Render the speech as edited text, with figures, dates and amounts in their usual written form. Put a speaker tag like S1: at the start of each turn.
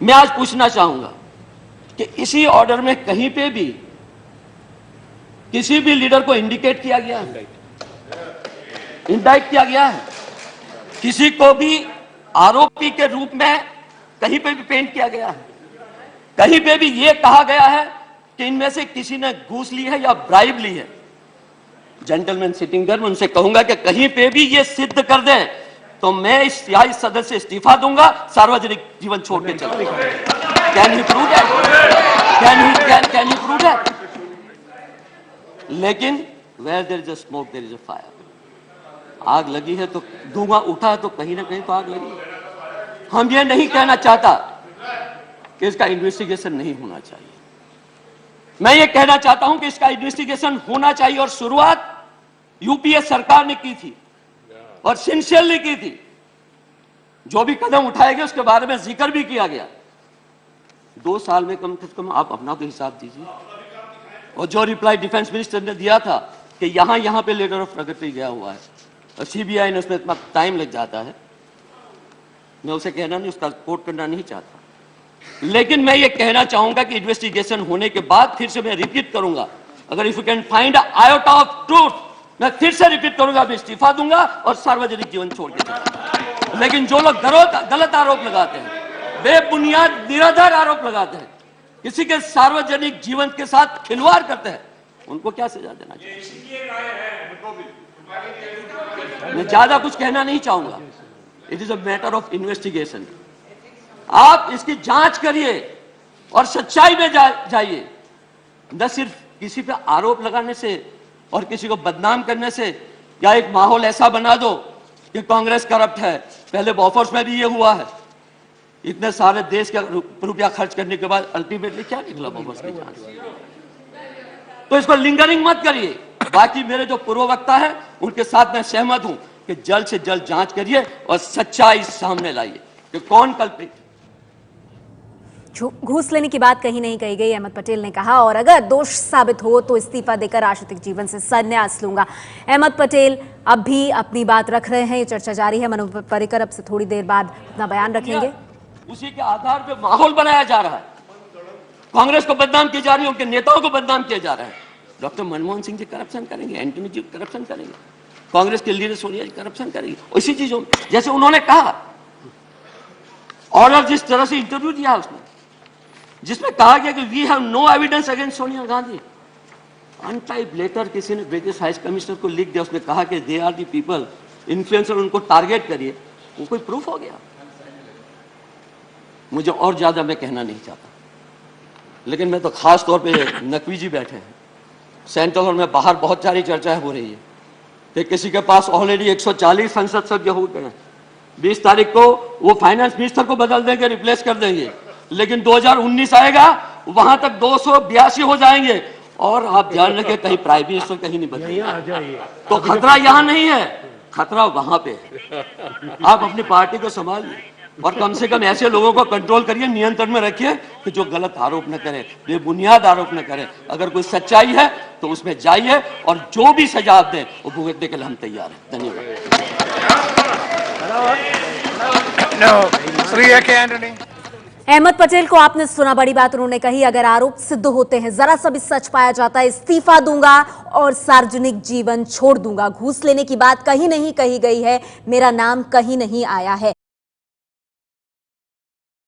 S1: मैं आज पूछना चाहूंगा कि इसी ऑर्डर में कहीं पे भी किसी भी लीडर को इंडिकेट किया गया है, इंडाइट किया गया है, किसी को भी आरोपी के रूप में कहीं पे भी पेंट किया गया है, कहीं पे भी यह कहा गया है कि इनमें से किसी ने घूस ली है या ब्राइब ली है। जेंटलमैन सिटिंग देयर, मैं उनसे कहूंगा कि कहीं पे भी यह सिद्ध कर दें तो मैं इस सियाही सदस्य से इस्तीफा दूंगा, सार्वजनिक जीवन छोड़ के चलूंगा। Can he prove that? Can he prove that? लेकिन where there is a smoke there is a fire. आग लगी है तो धुआं उठा है तो कहीं ना कहीं तो आग लगी। हम ये नहीं कहना चाहता कि इसका इन्वेस्टिगेशन नहीं होना चाहिए, मैं ये कहना चाहता हूं कि इसका इन्वेस्टिगेशन होना चाहिए। और शुरुआत यूपीए सरकार ने की थी और सिंसियरली की थी। जो भी कदम उठाए गए उसके बारे में जिक्र भी किया गया। 2 साल में कम से कम आप अपना तो हिसाब दीजिए। और जो रिप्लाई डिफेंस मिनिस्टर ने दिया था कि यहां पे लेटर ऑफ प्रगति गया हुआ है और सीबीआई ने उसमें इतना टाइम लग जाता है, मैं उसे कहना नहीं, उसका कोट करना नहीं चाहता, लेकिन मैं ये कहना चाहूंगा कि इन्वेस्टिगेशन होने के बाद फिर से मैं रिपीट करूंगा, अगर if you can find iota of truth, मैं फिर से रिपीट करूंगा, मैं इस्तीफा दूंगा और सार्वजनिक जीवन छोड़ के चलूंगा। लेकिन जो लोग गलत आरोप लगाते हैं, बेबुनियाद निराधार आरोप लगाते हैं, किसी के सार्वजनिक जीवन के साथ खिलवाड़ करते हैं, उनको क्या सजा देना चाहिए? मैं ज्यादा कुछ कहना नहीं चाहूंगा। It is a matter of investigation. आप इसकी जांच करिए और सच्चाई में जाइए, न सिर्फ किसी पे आरोप लगाने से और किसी को बदनाम करने से, या एक माहौल ऐसा बना दो कि कांग्रेस करप्ट है। पहले बॉफर्स में भी ये हुआ है, इतने सारे देश का रुपया खर्च करने के बाद अल्टीमेटली क्या निकला बॉफर्स की जांच से। तो इसको लिंगरिंग मत करिए। बाकी मेरे जो पूर्ववक्ता है उनके साथ मैं सहमत हूं कि जल्द से जल्द जांच करिए और सच्चाई सामने लाइए कि कौन कल्प्रिट।
S2: घूस लेने की बात कहीं नहीं कही गई, अहमद पटेल ने कहा, और अगर दोष साबित हो तो इस्तीफा देकर राजनीतिक जीवन से संन्यास लूंगा। अहमद पटेल अब भी अपनी बात रख रहे हैं, ये चर्चा जारी है। मनोज पर्रिकर अब से थोड़ी देर बाद अपना बयान रखेंगे।
S1: उसी के आधार पर माहौल बनाया जा रहा है, कांग्रेस को बदनाम की जा रही है, उनके नेताओं को बदनाम किया जा रहा है। डॉक्टर मनमोहन सिंह जी करप्शन करेंगे, एंटनी जी करप्शन करेंगे, कांग्रेस के लीडर सोनिया जी करप्शन करेंगे। इसी चीजों में जैसे उन्होंने कहा, और जिस तरह से इंटरव्यू दिया उसने, जिसमें कहा गया कि we have no evidence against Sonia Gandhi, untyped letter किसी ने ब्रिटिश हाई कमिश्नर को लिख दिया, उसने कहा कि they are the people, influencer, उनको टारगेट करिए, वो कोई प्रूफ हो गया। मुझे और ज्यादा मैं कहना नहीं चाहता, लेकिन मैं तो खास तौर पे नकवी जी बैठे हैं सेंट्रल हॉल में, बाहर बहुत सारी चर्चाएं हो रही है कि किसी के पास ऑलरेडी 140 संसद सभ्य हो गए। 20 तारीख को वो फाइनेंस मिनिस्टर को बदल देंगे, रिप्लेस कर देंगे, लेकिन 2019 आएगा, वहां तक 282 हो जाएंगे। और आप ध्यान रखें कहीं प्राइम मिनिस्टर कहीं नहीं बदलेंगे, तो खतरा यहां नहीं है, खतरा वहां पे है। आप अपनी पार्टी को संभालिए और कम से कम ऐसे लोगों को कंट्रोल करिए, नियंत्रण में रखिए कि जो गलत आरोप न करे, बेबुनियाद आरोप न करे। अगर कोई सच्चाई है तो उसमें जाइए और जो भी सजा आप दें वो भुगतने के लिए हम तैयार हैं। धन्यवाद।
S2: अहमद पटेल को आपने सुना, बड़ी बात उन्होंने कही, अगर आरोप सिद्ध होते हैं, जरा सा भी सच पाया जाता है, इस्तीफा दूंगा और सार्वजनिक जीवन छोड़ दूंगा। घूस लेने की बात कहीं नहीं कही गई है, मेरा नाम कहीं नहीं आया है।